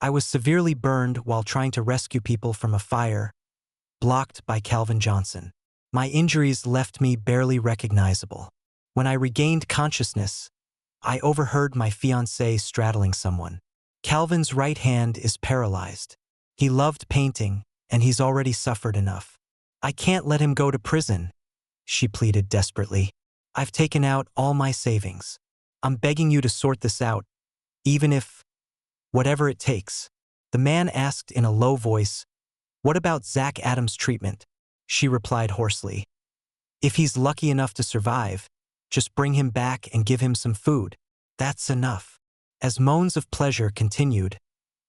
I was severely burned while trying to rescue people from a fire, blocked by Calvin Johnson. My injuries left me barely recognizable. When I regained consciousness, I overheard my fiancée straddling someone. Calvin's right hand is paralyzed. He loved painting, and he's already suffered enough. I can't let him go to prison, she pleaded desperately. I've taken out all my savings. I'm begging you to sort this out, even if, whatever it takes. The man asked in a low voice, "What about Zack Adams' treatment?" She replied hoarsely, "If he's lucky enough to survive, just bring him back and give him some food. That's enough." As moans of pleasure continued,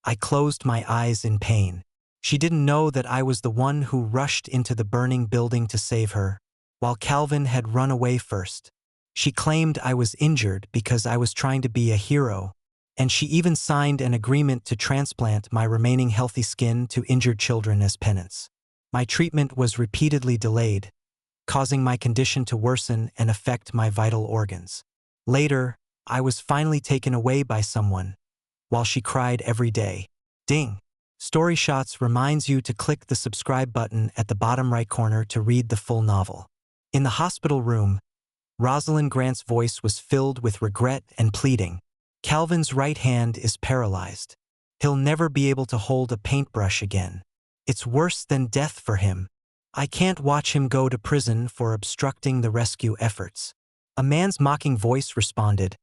I closed my eyes in pain. She didn't know that I was the one who rushed into the burning building to save her, while Calvin had run away first. She claimed I was injured because I was trying to be a hero, and she even signed an agreement to transplant my remaining healthy skin to injured children as penance. My treatment was repeatedly delayed, causing my condition to worsen and affect my vital organs. Later, I was finally taken away by someone, while she cried every day. Ding! Story Shots reminds you to click the subscribe button at the bottom right corner to read the full novel. In the hospital room, Rosalind Grant's voice was filled with regret and pleading. Calvin's right hand is paralyzed. He'll never be able to hold a paintbrush again. It's worse than death for him. I can't watch him go to prison for obstructing the rescue efforts. A man's mocking voice responded,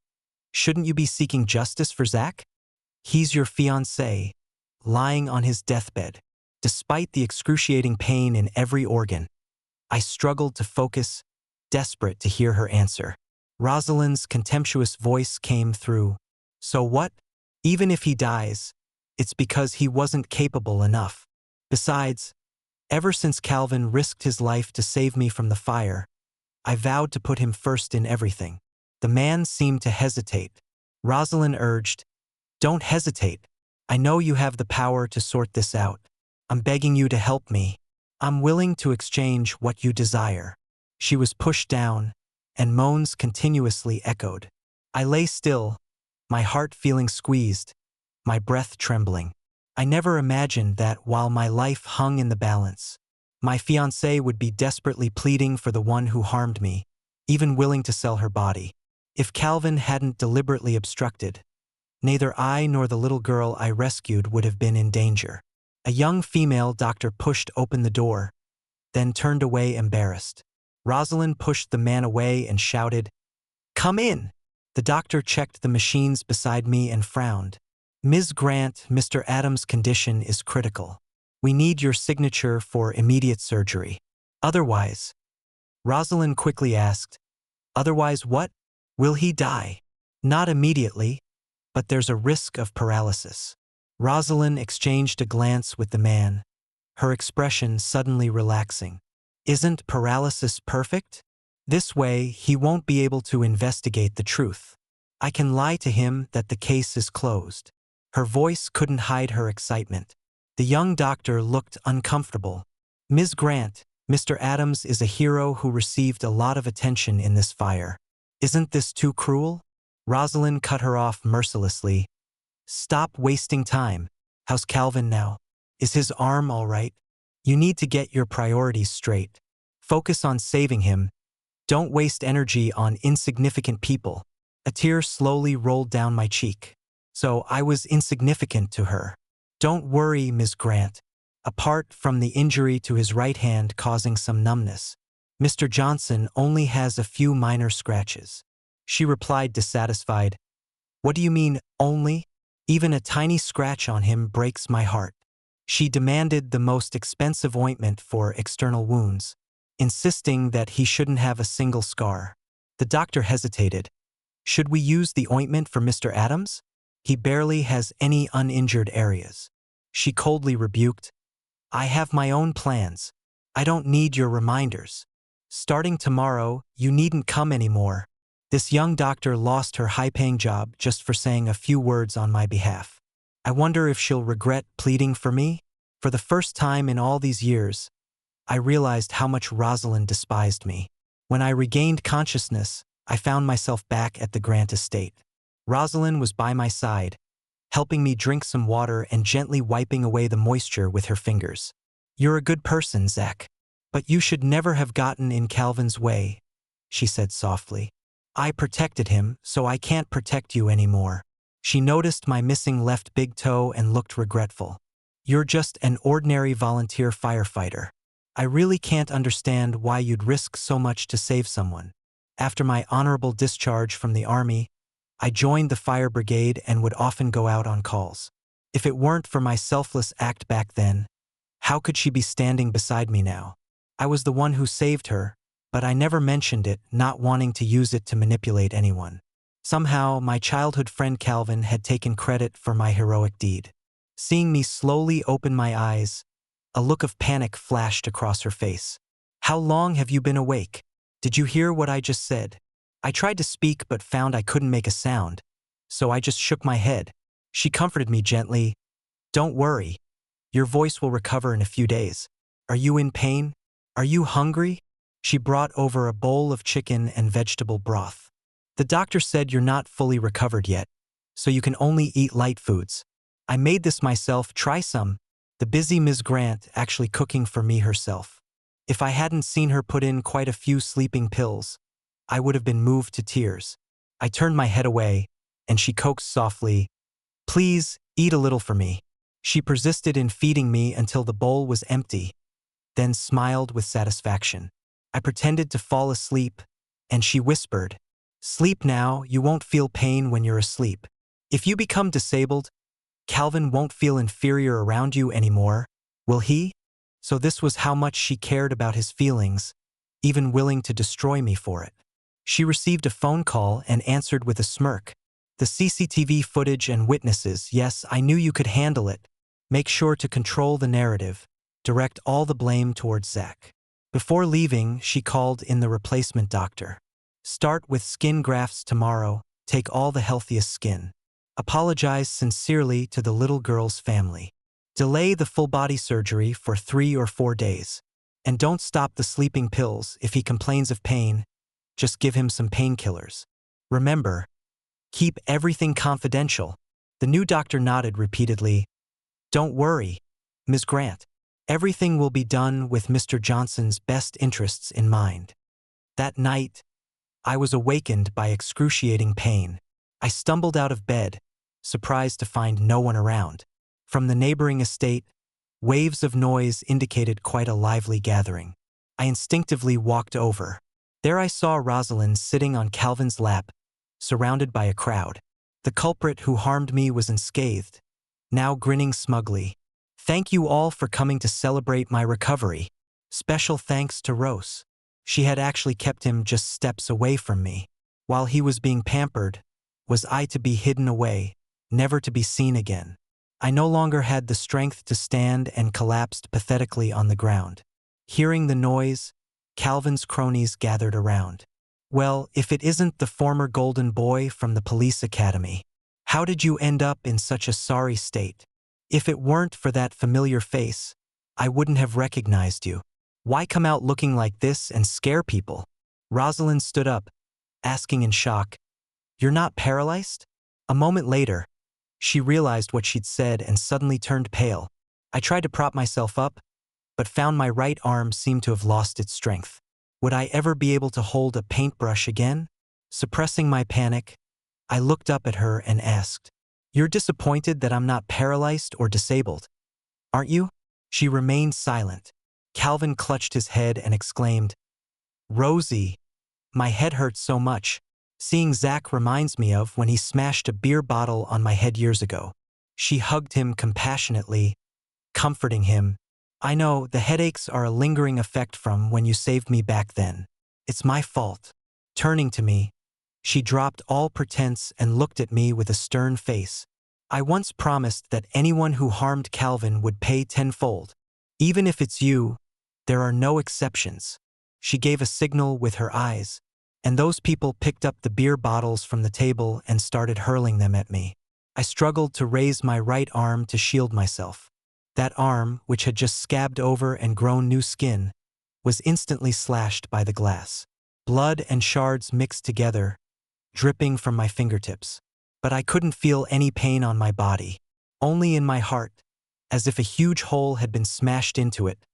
"Shouldn't you be seeking justice for Zack? He's your fiancé, lying on his deathbed." Despite the excruciating pain in every organ, I struggled to focus, desperate to hear her answer. Rosalind's contemptuous voice came through. "So what? Even if he dies, it's because he wasn't capable enough. Besides, ever since Calvin risked his life to save me from the fire, I vowed to put him first in everything." The man seemed to hesitate. Rosalind urged, "Don't hesitate. I know you have the power to sort this out. I'm begging you to help me. I'm willing to exchange what you desire." She was pushed down, and moans continuously echoed. I lay still, my heart feeling squeezed, my breath trembling. I never imagined that while my life hung in the balance, my fiancée would be desperately pleading for the one who harmed me, even willing to sell her body. If Calvin hadn't deliberately obstructed, neither I nor the little girl I rescued would have been in danger. A young female doctor pushed open the door, then turned away embarrassed. Rosalind pushed the man away and shouted, "Come in!" The doctor checked the machines beside me and frowned. "Ms. Grant, Mr. Adams' condition is critical. We need your signature for immediate surgery. Otherwise," Rosalind quickly asked, "Otherwise what? Will he die?" "Not immediately, but there's a risk of paralysis." Rosalind exchanged a glance with the man, her expression suddenly relaxing. "Isn't paralysis perfect? This way, he won't be able to investigate the truth. I can lie to him that the case is closed." Her voice couldn't hide her excitement. The young doctor looked uncomfortable. "Ms. Grant, Mr. Adams is a hero who received a lot of attention in this fire. Isn't this too cruel?" Rosalind cut her off mercilessly. "Stop wasting time. How's Calvin now? Is his arm all right? You need to get your priorities straight. Focus on saving him. Don't waste energy on insignificant people." A tear slowly rolled down my cheek. So I was insignificant to her. "Don't worry, Ms. Grant. Apart from the injury to his right hand causing some numbness, Mr. Johnson only has a few minor scratches." She replied dissatisfied, "What do you mean, only? Even a tiny scratch on him breaks my heart." She demanded the most expensive ointment for external wounds, insisting that he shouldn't have a single scar. The doctor hesitated. "Should we use the ointment for Mr. Adams? He barely has any uninjured areas." She coldly rebuked, "I have my own plans. I don't need your reminders. Starting tomorrow, you needn't come anymore." This young doctor lost her high-paying job just for saying a few words on my behalf. I wonder if she'll regret pleading for me? For the first time in all these years, I realized how much Rosalind despised me. When I regained consciousness, I found myself back at the Grant estate. Rosalind was by my side, helping me drink some water and gently wiping away the moisture with her fingers. "You're a good person, Zack. But you should never have gotten in Calvin's way," she said softly. "I protected him, so I can't protect you anymore." She noticed my missing left big toe and looked regretful. "You're just an ordinary volunteer firefighter. I really can't understand why you'd risk so much to save someone. After my honorable discharge from the army, I joined the fire brigade and would often go out on calls. If it weren't for my selfless act back then, how could she be standing beside me now? I was the one who saved her, but I never mentioned it, not wanting to use it to manipulate anyone. Somehow, my childhood friend Calvin had taken credit for my heroic deed." Seeing me slowly open my eyes, a look of panic flashed across her face. "How long have you been awake? Did you hear what I just said?" I tried to speak but found I couldn't make a sound, so I just shook my head. She comforted me gently. "Don't worry. Your voice will recover in a few days. Are you in pain? Are you hungry?" She brought over a bowl of chicken and vegetable broth. "The doctor said you're not fully recovered yet, so you can only eat light foods. I made this myself, try some." The busy Ms. Grant actually cooking for me herself. If I hadn't seen her put in quite a few sleeping pills, I would have been moved to tears. I turned my head away, and she coaxed softly, "Please, eat a little for me." She persisted in feeding me until the bowl was empty, then smiled with satisfaction. I pretended to fall asleep, and she whispered, "Sleep now, you won't feel pain when you're asleep. If you become disabled, Calvin won't feel inferior around you anymore, will he?" So this was how much she cared about his feelings, even willing to destroy me for it. She received a phone call and answered with a smirk. "The CCTV footage and witnesses, yes, I knew you could handle it. Make sure to control the narrative. Direct all the blame towards Zack." Before leaving, she called in the replacement doctor. "Start with skin grafts tomorrow. Take all the healthiest skin. Apologize sincerely to the little girl's family. Delay the full-body surgery for 3 or 4 days. And don't stop the sleeping pills. If he complains of pain, just give him some painkillers. Remember, keep everything confidential." The new doctor nodded repeatedly. "Don't worry, Ms. Grant. Everything will be done with Mr. Johnson's best interests in mind." That night, I was awakened by excruciating pain. I stumbled out of bed, surprised to find no one around. From the neighboring estate, waves of noise indicated quite a lively gathering. I instinctively walked over. There I saw Rosalind sitting on Calvin's lap, surrounded by a crowd. The culprit who harmed me was unscathed, now grinning smugly. "Thank you all for coming to celebrate my recovery. Special thanks to Rose. She had actually kept him just steps away from me. While he was being pampered, was I to be hidden away, never to be seen again?" I no longer had the strength to stand and collapsed pathetically on the ground. Hearing the noise, Calvin's cronies gathered around. "Well, if it isn't the former golden boy from the police academy. How did you end up in such a sorry state? If it weren't for that familiar face, I wouldn't have recognized you. Why come out looking like this and scare people?" Rosalind stood up, asking in shock, "You're not paralyzed?" A moment later, she realized what she'd said and suddenly turned pale. I tried to prop myself up, but found my right arm seemed to have lost its strength. Would I ever be able to hold a paintbrush again? Suppressing my panic, I looked up at her and asked, "You're disappointed that I'm not paralyzed or disabled, aren't you?" She remained silent. Calvin clutched his head and exclaimed, "Rosie, my head hurts so much. Seeing Zack reminds me of when he smashed a beer bottle on my head years ago." She hugged him compassionately, comforting him. "I know, the headaches are a lingering effect from when you saved me back then. It's my fault." Turning to me, she dropped all pretense and looked at me with a stern face. "I once promised that anyone who harmed Calvin would pay tenfold. Even if it's you, there are no exceptions." She gave a signal with her eyes, and those people picked up the beer bottles from the table and started hurling them at me. I struggled to raise my right arm to shield myself. That arm, which had just scabbed over and grown new skin, was instantly slashed by the glass. Blood and shards mixed together, dripping from my fingertips. but I couldn't feel any pain on my body, only in my heart, as if a huge hole had been smashed into it,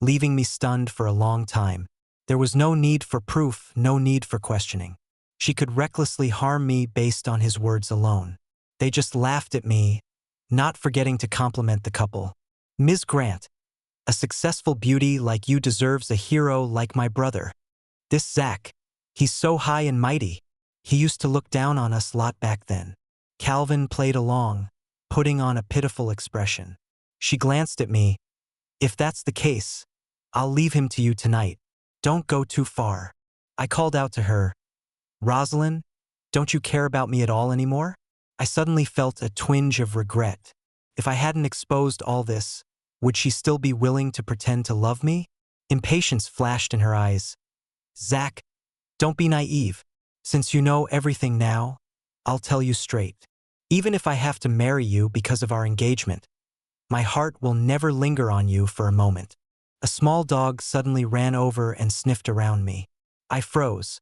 leaving me stunned for a long time. There was no need for proof, no need for questioning. She could recklessly harm me based on his words alone. They just laughed at me, not forgetting to compliment the couple. "Ms. Grant, a successful beauty like you deserves a hero like my brother. This Zack, he's so high and mighty. He used to look down on us lot back then." Calvin played along, putting on a pitiful expression. She glanced at me. "If that's the case, I'll leave him to you tonight. Don't go too far." I called out to her, "Rosalind, don't you care about me at all anymore?" I suddenly felt a twinge of regret. If I hadn't exposed all this, would she still be willing to pretend to love me? Impatience flashed in her eyes. "Zack, don't be naive. Since you know everything now, I'll tell you straight. Even if I have to marry you because of our engagement, my heart will never linger on you for a moment." A small dog suddenly ran over and sniffed around me. I froze,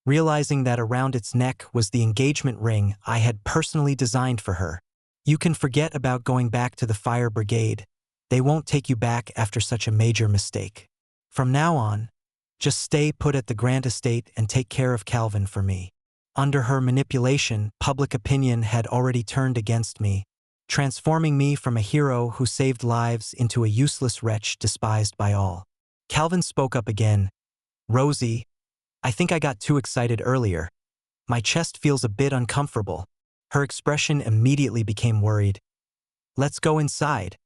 realizing that around its neck was the engagement ring I had personally designed for her. "You can forget about going back to the fire brigade. They won't take you back after such a major mistake. From now on, just stay put at the Grant estate and take care of Calvin for me." Under her manipulation, public opinion had already turned against me, transforming me from a hero who saved lives into a useless wretch despised by all. Calvin spoke up again. "Rosie, I think I got too excited earlier. My chest feels a bit uncomfortable." Her expression immediately became worried. "Let's go inside.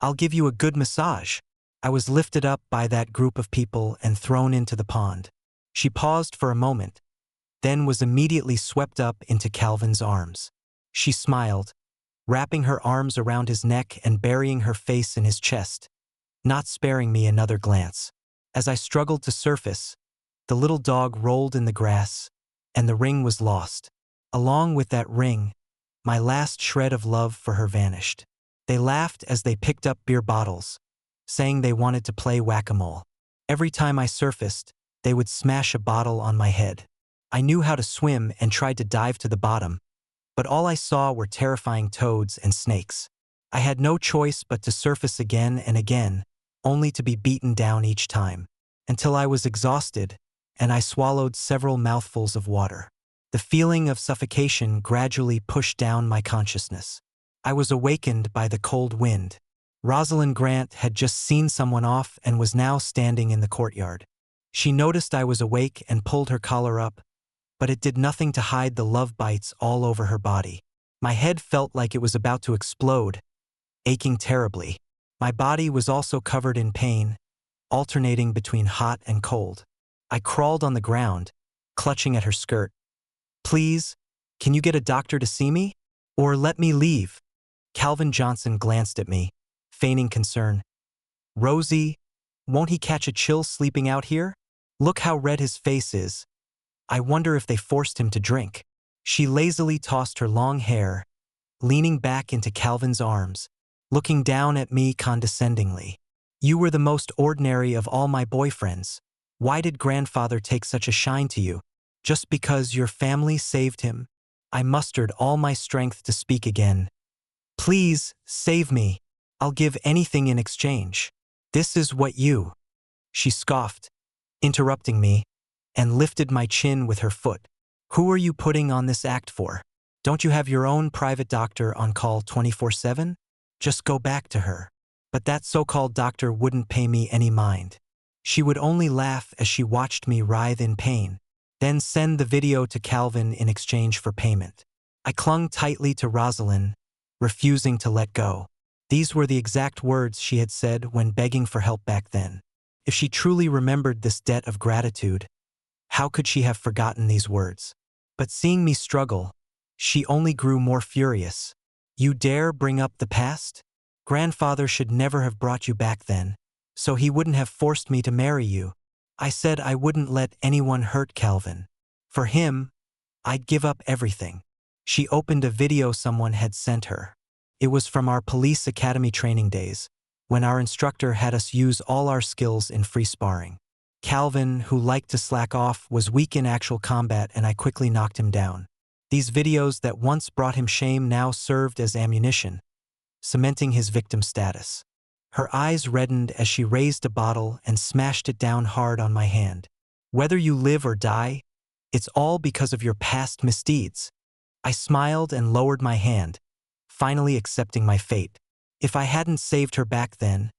I'll give you a good massage." I was lifted up by that group of people and thrown into the pond. She paused for a moment, then was immediately swept up into Calvin's arms. She smiled, wrapping her arms around his neck and burying her face in his chest, not sparing me another glance. As I struggled to surface, the little dog rolled in the grass, and the ring was lost. Along with that ring, my last shred of love for her vanished. They laughed as they picked up beer bottles, saying they wanted to play whack-a-mole. Every time I surfaced, they would smash a bottle on my head. I knew how to swim and tried to dive to the bottom, but all I saw were terrifying toads and snakes. I had no choice but to surface again and again, only to be beaten down each time, until I was exhausted and I swallowed several mouthfuls of water. The feeling of suffocation gradually pushed down my consciousness. I was awakened by the cold wind. Rosalind Grant had just seen someone off and was now standing in the courtyard. She noticed I was awake and pulled her collar up, but it did nothing to hide the love bites all over her body. My head felt like it was about to explode, aching terribly. My body was also covered in pain, alternating between hot and cold. I crawled on the ground, clutching at her skirt. "Please, can you get a doctor to see me? Or let me leave?" Calvin Johnson glanced at me, feigning concern. "Rosie, won't he catch a chill sleeping out here? Look how red his face is. I wonder if they forced him to drink." She lazily tossed her long hair, leaning back into Calvin's arms, looking down at me condescendingly. "You were the most ordinary of all my boyfriends. Why did grandfather take such a shine to you? Just because your family saved him?" I mustered all my strength to speak again. "Please, save me. I'll give anything in exchange." "This is what you..." She scoffed, interrupting me, and lifted my chin with her foot. "Who are you putting on this act for? Don't you have your own private doctor on call 24/7? Just go back to her." But that so-called doctor wouldn't pay me any mind. She would only laugh as she watched me writhe in pain, then send the video to Calvin in exchange for payment. I clung tightly to Rosalind, refusing to let go. These were the exact words she had said when begging for help back then. If she truly remembered this debt of gratitude, how could she have forgotten these words? But seeing me struggle, she only grew more furious. "You dare bring up the past? Grandfather should never have brought you back then, so he wouldn't have forced me to marry you. I said I wouldn't let anyone hurt Calvin. For him, I'd give up everything." She opened a video someone had sent her. It was from our police academy training days, when our instructor had us use all our skills in free sparring. Calvin, who liked to slack off, was weak in actual combat and I quickly knocked him down. These videos that once brought him shame now served as ammunition, cementing his victim status. Her eyes reddened as she raised a bottle and smashed it down hard on my hand. Whether you live or die, it's all because of your past misdeeds. I smiled and lowered my hand, finally accepting my fate. If I hadn't saved her back then,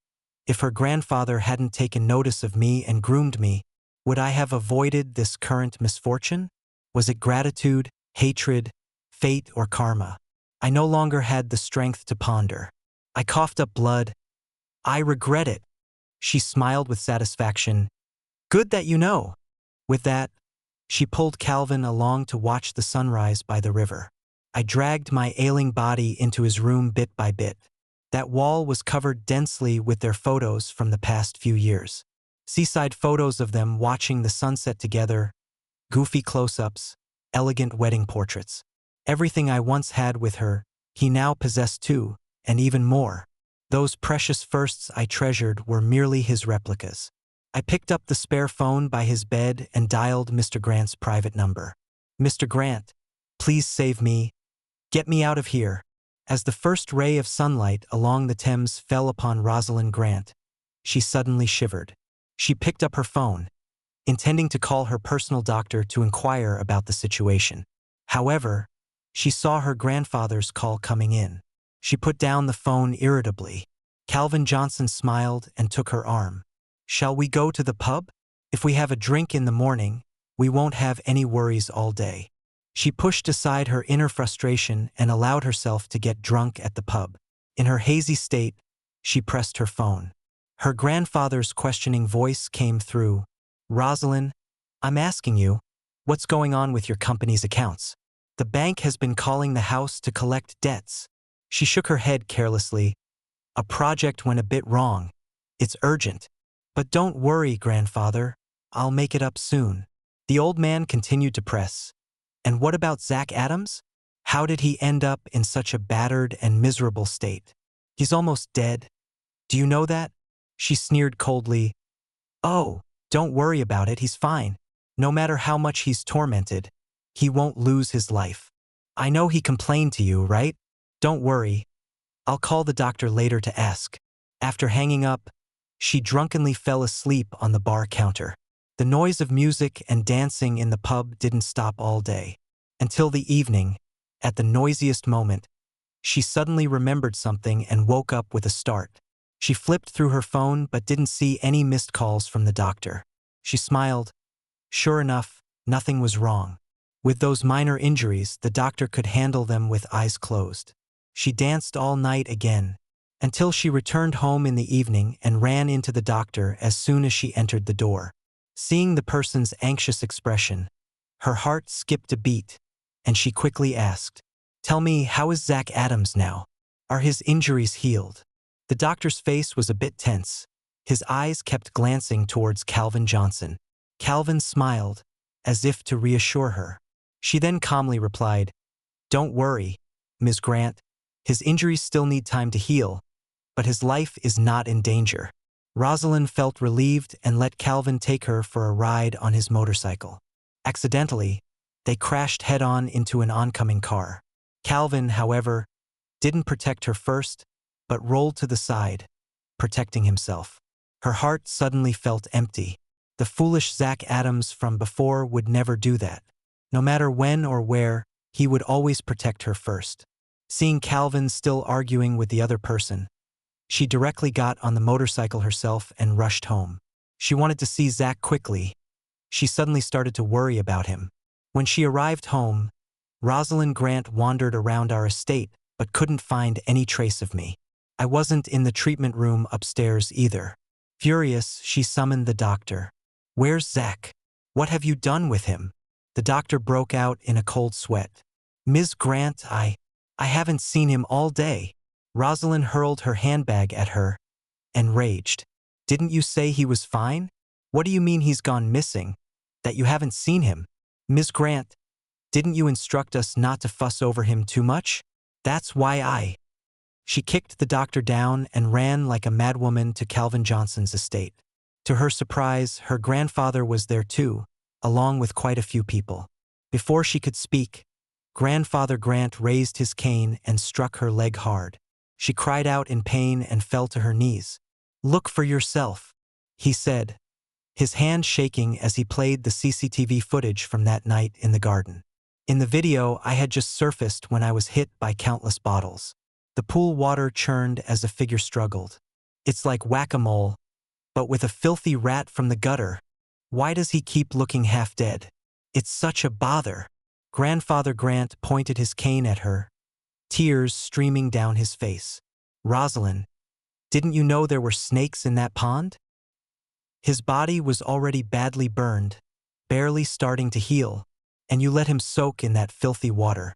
if her grandfather hadn't taken notice of me and groomed me, would I have avoided this current misfortune? Was it gratitude, hatred, fate, or karma? I no longer had the strength to ponder. I coughed up blood. I regret it. She smiled with satisfaction. Good that you know. With that, she pulled Calvin along to watch the sunrise by the river. I dragged my ailing body into his room bit by bit. That wall was covered densely with their photos from the past few years. Seaside photos of them watching the sunset together, goofy close-ups, elegant wedding portraits. Everything I once had with her, he now possessed too, and even more. Those precious firsts I treasured were merely his replicas. I picked up the spare phone by his bed and dialed Mr. Grant's private number. Mr. Grant, please save me. Get me out of here. As the first ray of sunlight along the Thames fell upon Rosalind Grant, she suddenly shivered. She picked up her phone, intending to call her personal doctor to inquire about the situation. However, she saw her grandfather's call coming in. She put down the phone irritably. Calvin Johnson smiled and took her arm. Shall we go to the pub? If we have a drink in the morning, we won't have any worries all day. She pushed aside her inner frustration and allowed herself to get drunk at the pub. In her hazy state, she pressed her phone. Her grandfather's questioning voice came through. Rosalind, I'm asking you, what's going on with your company's accounts? The bank has been calling the house to collect debts. She shook her head carelessly. A project went a bit wrong. It's urgent. But don't worry, grandfather. I'll make it up soon. The old man continued to press. And what about Zack Adams? How did he end up in such a battered and miserable state? He's almost dead. Do you know that? She sneered coldly. Oh, don't worry about it, he's fine. No matter how much he's tormented, he won't lose his life. I know he complained to you, right? Don't worry. I'll call the doctor later to ask. After hanging up, she drunkenly fell asleep on the bar counter. The noise of music and dancing in the pub didn't stop all day. Until the evening, at the noisiest moment, she suddenly remembered something and woke up with a start. She flipped through her phone but didn't see any missed calls from the doctor. She smiled. Sure enough, nothing was wrong. With those minor injuries, the doctor could handle them with eyes closed. She danced all night again, until she returned home in the evening and ran into the doctor as soon as she entered the door. Seeing the person's anxious expression, her heart skipped a beat, and she quickly asked, Tell me, how is Zack Adams now? Are his injuries healed? The doctor's face was a bit tense. His eyes kept glancing towards Calvin Johnson. Calvin smiled, as if to reassure her. She then calmly replied, Don't worry, Ms. Grant. His injuries still need time to heal, but his life is not in danger. Rosalind felt relieved and let Calvin take her for a ride on his motorcycle. Accidentally, they crashed head-on into an oncoming car. Calvin, however, didn't protect her first, but rolled to the side, protecting himself. Her heart suddenly felt empty. The foolish Zack Adams from before would never do that. No matter when or where, he would always protect her first. Seeing Calvin still arguing with the other person, she directly got on the motorcycle herself and rushed home. She wanted to see Zack quickly. She suddenly started to worry about him. When she arrived home, Rosalind Grant wandered around our estate but couldn't find any trace of me. I wasn't in the treatment room upstairs either. Furious, she summoned the doctor. Where's Zack? What have you done with him? The doctor broke out in a cold sweat. Ms. Grant, I haven't seen him all day. Rosalind hurled her handbag at her and raged. Didn't you say he was fine? What do you mean he's gone missing? That you haven't seen him? Ms. Grant, didn't you instruct us not to fuss over him too much? That's why She kicked the doctor down and ran like a madwoman to Calvin Johnson's estate. To her surprise, her grandfather was there too, along with quite a few people. Before she could speak, Grandfather Grant raised his cane and struck her leg hard. She cried out in pain and fell to her knees. "Look for yourself," he said, his hand shaking as he played the CCTV footage from that night in the garden. In the video I had just surfaced when I was hit by countless bottles. The pool water churned as a figure struggled. It's like whack-a-mole, but with a filthy rat from the gutter. Why does he keep looking half dead? It's such a bother. Grandfather Grant pointed his cane at her, tears streaming down his face. "Rosalind, didn't you know there were snakes in that pond?" His body was already badly burned, barely starting to heal, and you let him soak in that filthy water.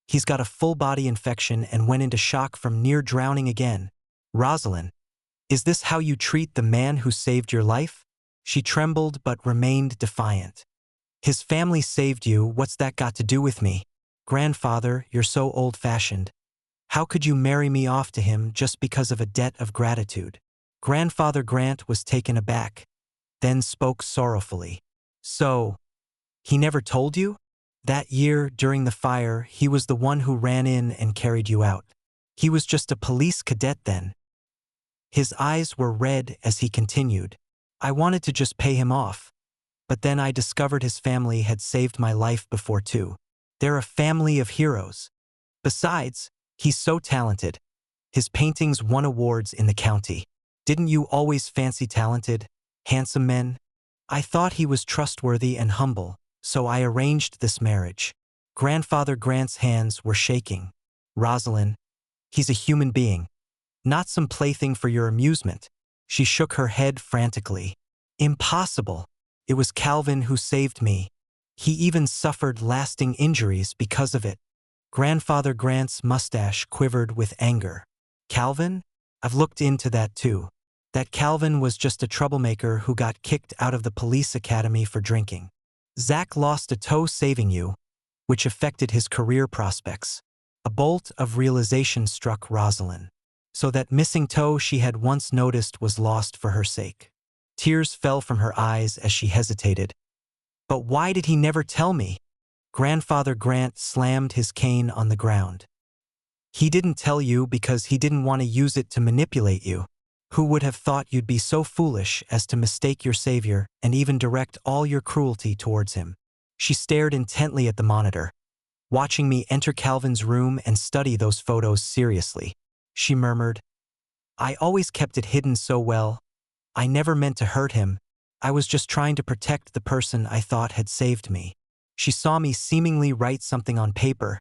He's got a full body infection and went into shock from near drowning again. "Rosalind, is this how you treat the man who saved your life?" She trembled but remained defiant. "His family saved you, what's that got to do with me? Grandfather, you're so old-fashioned. How could you marry me off to him just because of a debt of gratitude?" Grandfather Grant was taken aback, then spoke sorrowfully. "So, he never told you? That year, during the fire, he was the one who ran in and carried you out. He was just a police cadet then." His eyes were red as he continued. "I wanted to just pay him off, but then I discovered his family had saved my life before too. They're a family of heroes. Besides, he's so talented. His paintings won awards in the county. Didn't you always fancy talented, handsome men? I thought he was trustworthy and humble, so I arranged this marriage." Grandfather Grant's hands were shaking. "Rosalind, he's a human being, not some plaything for your amusement." She shook her head frantically. "Impossible. It was Calvin who saved me. He even suffered lasting injuries because of it." Grandfather Grant's mustache quivered with anger. "Calvin? I've looked into that too. That Calvin was just a troublemaker who got kicked out of the police academy for drinking. Zack lost a toe saving you, which affected his career prospects." A bolt of realization struck Rosalind. So that missing toe she had once noticed was lost for her sake. Tears fell from her eyes as she hesitated. "But why did he never tell me?" Grandfather Grant slammed his cane on the ground. "He didn't tell you because he didn't want to use it to manipulate you. Who would have thought you'd be so foolish as to mistake your savior and even direct all your cruelty towards him?" She stared intently at the monitor, watching me enter Calvin's room and study those photos seriously. She murmured, "I always kept it hidden so well. I never meant to hurt him. I was just trying to protect the person I thought had saved me." She saw me seemingly write something on paper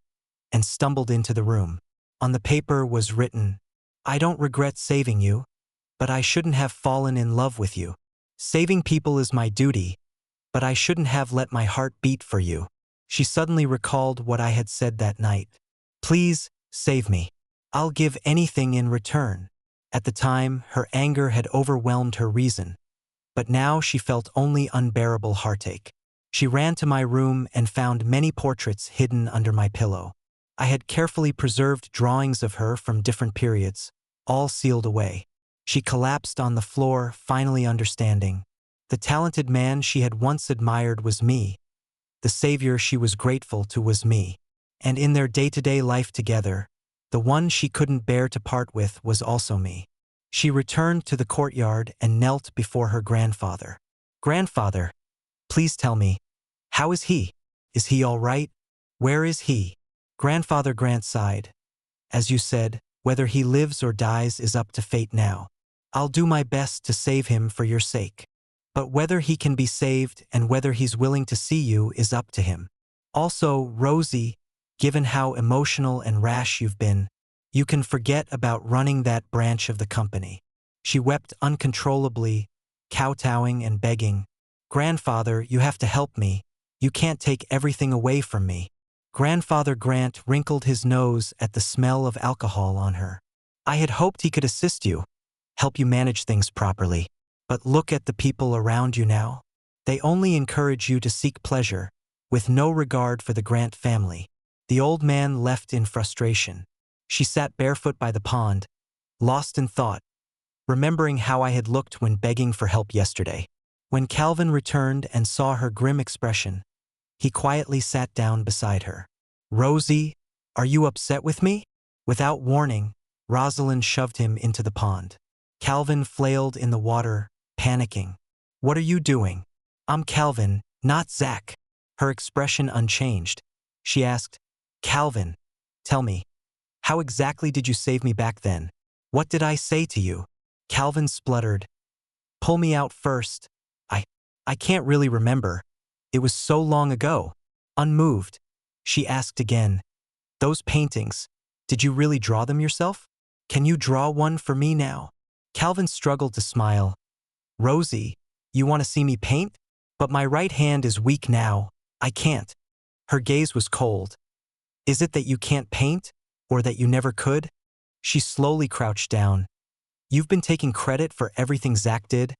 and stumbled into the room. On the paper was written, "I don't regret saving you, but I shouldn't have fallen in love with you. Saving people is my duty, but I shouldn't have let my heart beat for you." She suddenly recalled what I had said that night. "Please, save me. I'll give anything in return." At the time, her anger had overwhelmed her reason, but now she felt only unbearable heartache. She ran to my room and found many portraits hidden under my pillow. I had carefully preserved drawings of her from different periods, all sealed away. She collapsed on the floor, finally understanding. The talented man she had once admired was me. The savior she was grateful to was me. And in their day-to-day life together, the one she couldn't bear to part with was also me. She returned to the courtyard and knelt before her grandfather. "Grandfather, please tell me, how is he? Is he all right? Where is he?" Grandfather Grant sighed. "As you said, whether he lives or dies is up to fate now. I'll do my best to save him for your sake. But whether he can be saved and whether he's willing to see you is up to him. Also, Rosie, given how emotional and rash you've been, you can forget about running that branch of the company." She wept uncontrollably, kowtowing and begging, "Grandfather, you have to help me. You can't take everything away from me." Grandfather Grant wrinkled his nose at the smell of alcohol on her. "I had hoped he could assist you, help you manage things properly. But look at the people around you now. They only encourage you to seek pleasure, with no regard for the Grant family." The old man left in frustration. She sat barefoot by the pond, lost in thought, remembering how I had looked when begging for help yesterday. When Calvin returned and saw her grim expression, he quietly sat down beside her. Rosie, are you upset with me? Without warning, Rosalind shoved him into the pond. Calvin flailed in the water, panicking. What are you doing? I'm Calvin, not Zack. Her expression unchanged. She asked, Calvin, tell me, how exactly did you save me back then? What did I say to you? Calvin spluttered. Pull me out first. I can't really remember. It was so long ago. Unmoved, she asked again. Those paintings, did you really draw them yourself? Can you draw one for me now? Calvin struggled to smile. Rosie, you want to see me paint? But my right hand is weak now. I can't. Her gaze was cold. Is it that you can't paint, or that you never could? She slowly crouched down. You've been taking credit for everything Zack did,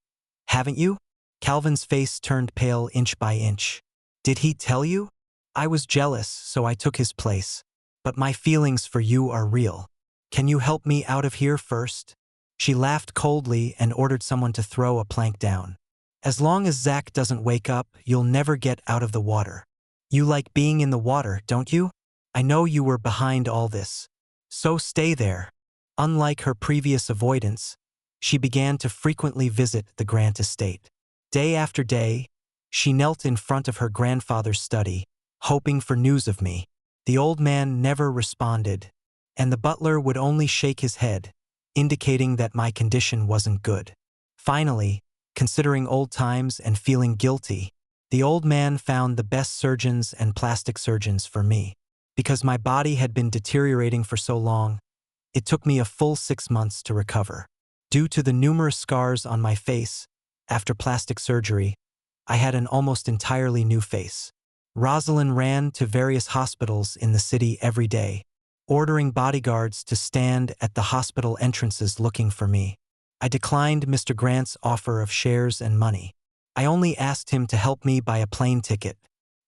haven't you? Calvin's face turned pale inch by inch. Did he tell you? I was jealous, so I took his place. But my feelings for you are real. Can you help me out of here first? She laughed coldly and ordered someone to throw a plank down. As long as Zack doesn't wake up, you'll never get out of the water. You like being in the water, don't you? I know you were behind all this. So stay there. Unlike her previous avoidance, she began to frequently visit the Grant estate. Day after day, she knelt in front of her grandfather's study, hoping for news of me. The old man never responded, and the butler would only shake his head, indicating that my condition wasn't good. Finally, considering old times and feeling guilty, the old man found the best surgeons and plastic surgeons for me. Because my body had been deteriorating for so long, it took me a full 6 months to recover. Due to the numerous scars on my face, after plastic surgery, I had an almost entirely new face. Rosalind ran to various hospitals in the city every day, ordering bodyguards to stand at the hospital entrances looking for me. I declined Mr. Grant's offer of shares and money. I only asked him to help me buy a plane ticket.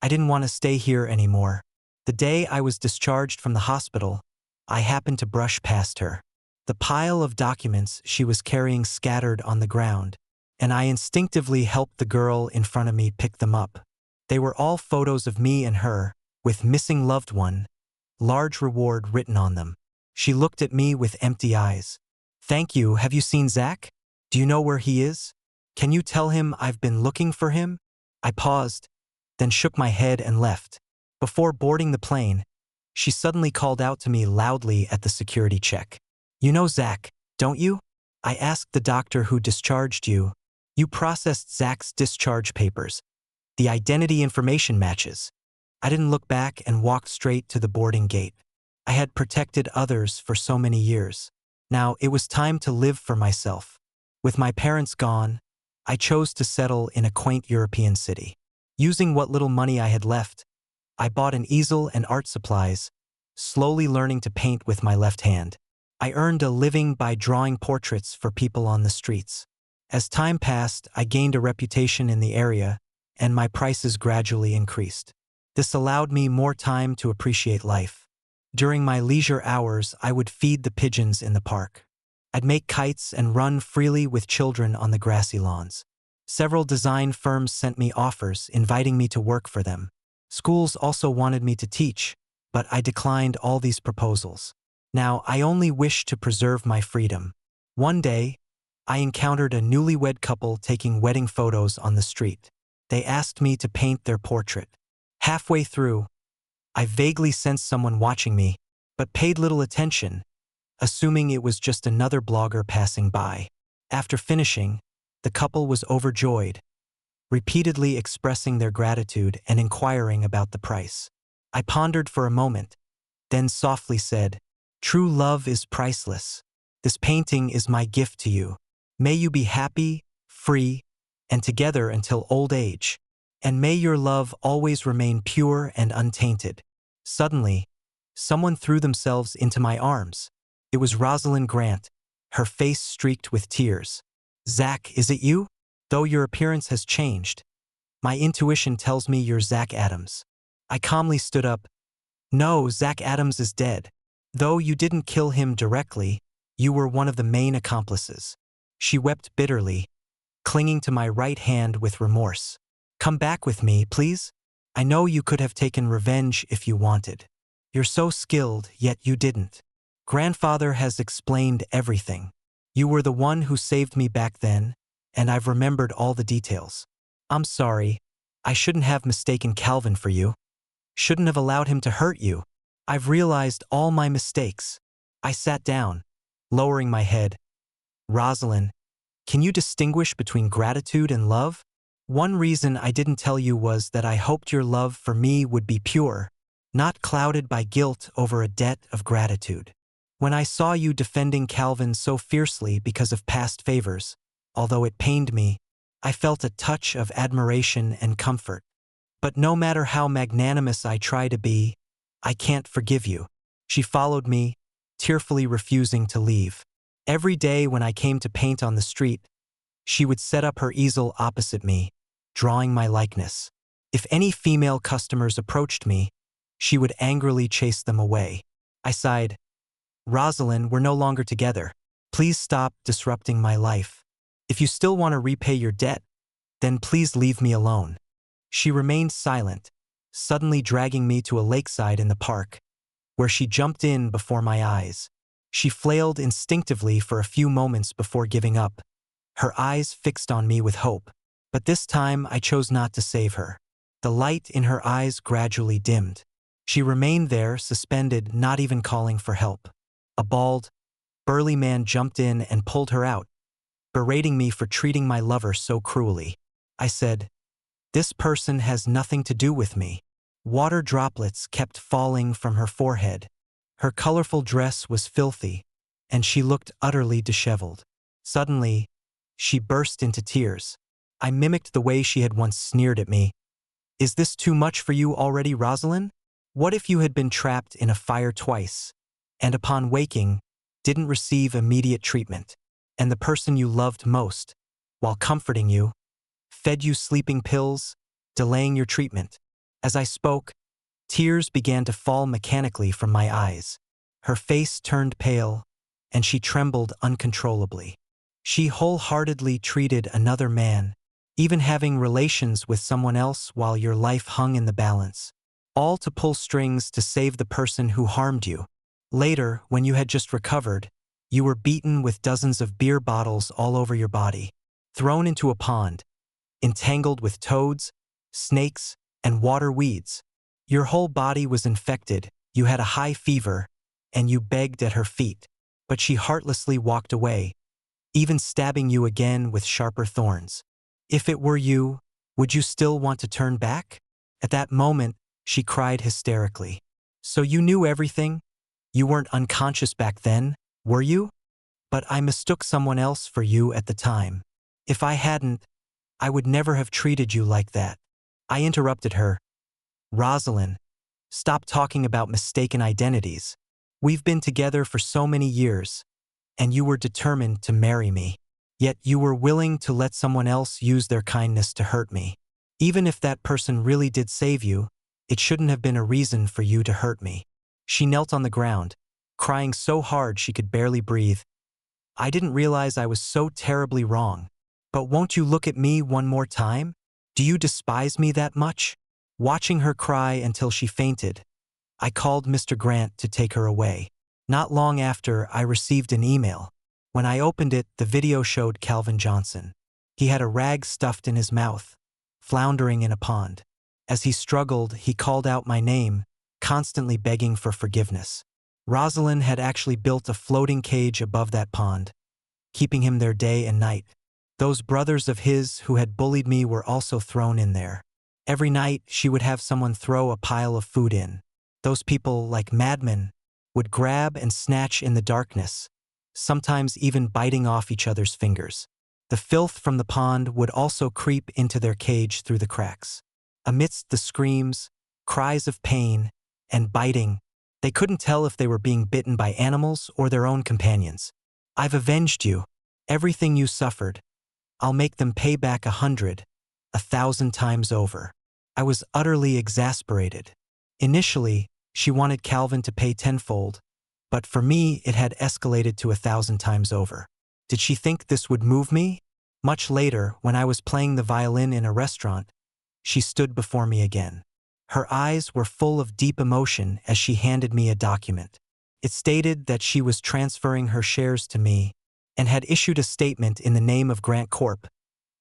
I didn't want to stay here anymore. The day I was discharged from the hospital, I happened to brush past her. The pile of documents she was carrying scattered on the ground, and I instinctively helped the girl in front of me pick them up. They were all photos of me and her, with missing loved one, large reward written on them. She looked at me with empty eyes. Thank you. Have you seen Zack? Do you know where he is? Can you tell him I've been looking for him? I paused, then shook my head and left. Before boarding the plane, she suddenly called out to me loudly at the security check. You know Zack, don't you? I asked the doctor who discharged you. You processed Zack's discharge papers. The identity information matches. I didn't look back and walked straight to the boarding gate. I had protected others for so many years. Now it was time to live for myself. With my parents gone, I chose to settle in a quaint European city. Using what little money I had left, I bought an easel and art supplies, slowly learning to paint with my left hand. I earned a living by drawing portraits for people on the streets. As time passed, I gained a reputation in the area, and my prices gradually increased. This allowed me more time to appreciate life. During my leisure hours, I would feed the pigeons in the park. I'd make kites and run freely with children on the grassy lawns. Several design firms sent me offers, inviting me to work for them. Schools also wanted me to teach, but I declined all these proposals. Now, I only wish to preserve my freedom. One day, I encountered a newlywed couple taking wedding photos on the street. They asked me to paint their portrait. Halfway through, I vaguely sensed someone watching me, but paid little attention, assuming it was just another blogger passing by. After finishing, the couple was overjoyed, repeatedly expressing their gratitude and inquiring about the price. I pondered for a moment, then softly said, "True love is priceless. This painting is my gift to you. May you be happy, free, and together until old age. And may your love always remain pure and untainted." Suddenly, someone threw themselves into my arms. It was Rosalind Grant, her face streaked with tears. "Zack, is it you? Though your appearance has changed, my intuition tells me you're Zack Adams." I calmly stood up. "No, Zack Adams is dead. Though you didn't kill him directly, you were one of the main accomplices." She wept bitterly, clinging to my right hand with remorse. "Come back with me, please. I know you could have taken revenge if you wanted." You're so skilled, yet you didn't. Grandfather has explained everything. You were the one who saved me back then, and I've remembered all the details. I'm sorry. I shouldn't have mistaken Calvin for you. Shouldn't have allowed him to hurt you. I've realized all my mistakes. I sat down, lowering my head. Rosalind, can you distinguish between gratitude and love? One reason I didn't tell you was that I hoped your love for me would be pure, not clouded by guilt over a debt of gratitude. When I saw you defending Calvin so fiercely because of past favors, although it pained me, I felt a touch of admiration and comfort. But no matter how magnanimous I try to be, I can't forgive you. She followed me, tearfully refusing to leave. Every day when I came to paint on the street, she would set up her easel opposite me, drawing my likeness. If any female customers approached me, she would angrily chase them away. I sighed. Rosalind, we're no longer together. Please stop disrupting my life. If you still want to repay your debt, then please leave me alone. She remained silent, suddenly dragging me to a lakeside in the park, where she jumped in before my eyes. She flailed instinctively for a few moments before giving up, her eyes fixed on me with hope. But this time I chose not to save her. The light in her eyes gradually dimmed. She remained there, suspended, not even calling for help. A bald, burly man jumped in and pulled her out, berating me for treating my lover so cruelly. I said, "This person has nothing to do with me." Water droplets kept falling from her forehead. Her colorful dress was filthy, and she looked utterly disheveled. Suddenly, she burst into tears. I mimicked the way she had once sneered at me. "Is this too much for you already, Rosalind? What if you had been trapped in a fire twice, and upon waking, didn't receive immediate treatment, and the person you loved most, while comforting you, fed you sleeping pills, delaying your treatment?" As I spoke, tears began to fall mechanically from my eyes. Her face turned pale, and she trembled uncontrollably. She wholeheartedly treated another man, even having relations with someone else while your life hung in the balance, all to pull strings to save the person who harmed you. Later, when you had just recovered, you were beaten with dozens of beer bottles all over your body, thrown into a pond, entangled with toads, snakes, and water weeds. Your whole body was infected, you had a high fever, and you begged at her feet. But she heartlessly walked away, even stabbing you again with sharper thorns. If it were you, would you still want to turn back? At that moment, she cried hysterically. "So you knew everything? You weren't unconscious back then, were you? But I mistook someone else for you at the time. If I hadn't, I would never have treated you like that." I interrupted her. "Rosalind, stop talking about mistaken identities. We've been together for so many years, and you were determined to marry me. Yet you were willing to let someone else use their kindness to hurt me. Even if that person really did save you, it shouldn't have been a reason for you to hurt me." She knelt on the ground, crying so hard she could barely breathe. I didn't realize I was so terribly wrong. "But won't you look at me one more time? Do you despise me that much?" Watching her cry until she fainted, I called Mr. Grant to take her away. Not long after, I received an email. When I opened it, the video showed Calvin Johnson. He had a rag stuffed in his mouth, floundering in a pond. As he struggled, he called out my name, constantly begging for forgiveness. Rosalind had actually built a floating cage above that pond, keeping him there day and night. Those brothers of his who had bullied me were also thrown in there. Every night, she would have someone throw a pile of food in. Those people, like madmen, would grab and snatch in the darkness, sometimes even biting off each other's fingers. The filth from the pond would also creep into their cage through the cracks. Amidst the screams, cries of pain, and biting, they couldn't tell if they were being bitten by animals or their own companions. "I've avenged you. Everything you suffered. I'll make them pay back 100, 1,000 times over." I was utterly exasperated. Initially, she wanted Calvin to pay tenfold, but for me it had escalated to 1,000 times over. Did she think this would move me? Much later, when I was playing the violin in a restaurant, she stood before me again. Her eyes were full of deep emotion as she handed me a document. It stated that she was transferring her shares to me and had issued a statement in the name of Grant Corp,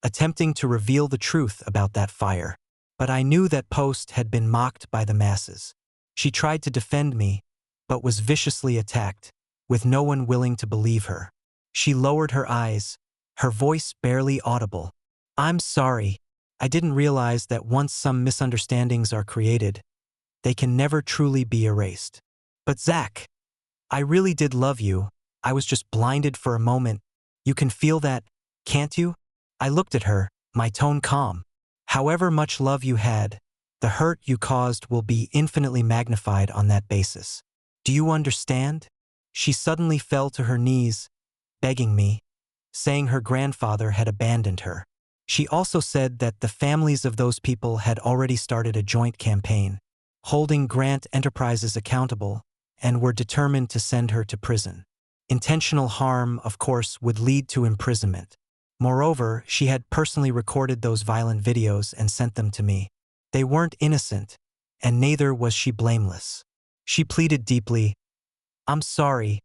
attempting to reveal the truth about that fire. But I knew that post had been mocked by the masses. She tried to defend me, but was viciously attacked, with no one willing to believe her. She lowered her eyes, her voice barely audible. "I'm sorry. I didn't realize that once some misunderstandings are created, they can never truly be erased. But Zack, I really did love you. I was just blinded for a moment. You can feel that, can't you?" I looked at her, my tone calm. "However much love you had, the hurt you caused will be infinitely magnified on that basis. Do you understand?" She suddenly fell to her knees, begging me, saying her grandfather had abandoned her. She also said that the families of those people had already started a joint campaign, holding Grant Enterprises accountable, and were determined to send her to prison. Intentional harm, of course, would lead to imprisonment. Moreover, she had personally recorded those violent videos and sent them to me. They weren't innocent, and neither was she blameless. She pleaded deeply, "I'm sorry.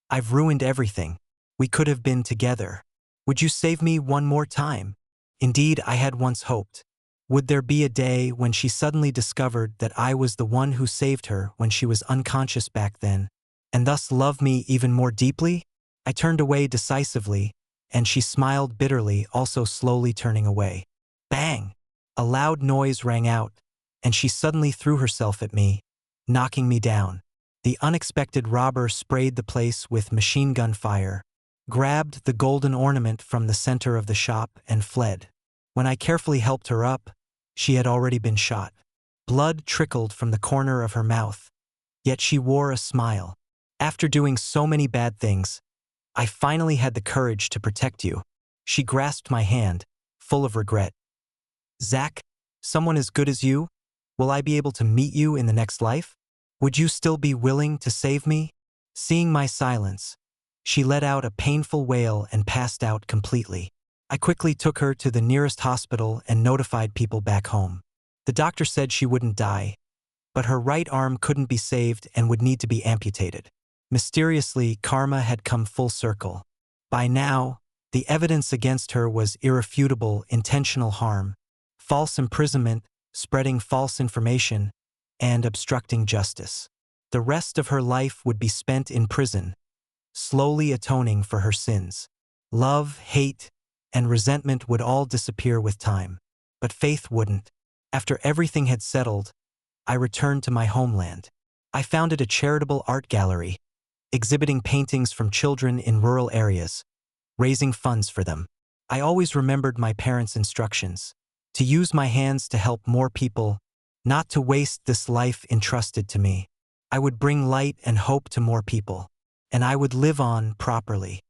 I've ruined everything. We could have been together. Would you save me one more time?" Indeed, I had once hoped. Would there be a day when she suddenly discovered that I was the one who saved her when she was unconscious back then, and thus love me even more deeply? I turned away decisively, and she smiled bitterly, also slowly turning away. Bang! A loud noise rang out, and she suddenly threw herself at me, knocking me down. The unexpected robber sprayed the place with machine gun fire, grabbed the golden ornament from the center of the shop, and fled. When I carefully helped her up, she had already been shot. Blood trickled from the corner of her mouth, yet she wore a smile. "After doing so many bad things, I finally had the courage to protect you." She grasped my hand, full of regret. "Zack, someone as good as you? Will I be able to meet you in the next life? Would you still be willing to save me?" Seeing my silence, she let out a painful wail and passed out completely. I quickly took her to the nearest hospital and notified people back home. The doctor said she wouldn't die, but her right arm couldn't be saved and would need to be amputated. Mysteriously, karma had come full circle. By now, the evidence against her was irrefutable: intentional harm, false imprisonment, spreading false information, and obstructing justice. The rest of her life would be spent in prison, slowly atoning for her sins. Love, hate, and resentment would all disappear with time. But faith wouldn't. After everything had settled, I returned to my homeland. I founded a charitable art gallery, exhibiting paintings from children in rural areas, raising funds for them. I always remembered my parents' instructions: to use my hands to help more people, not to waste this life entrusted to me. I would bring light and hope to more people, and I would live on properly.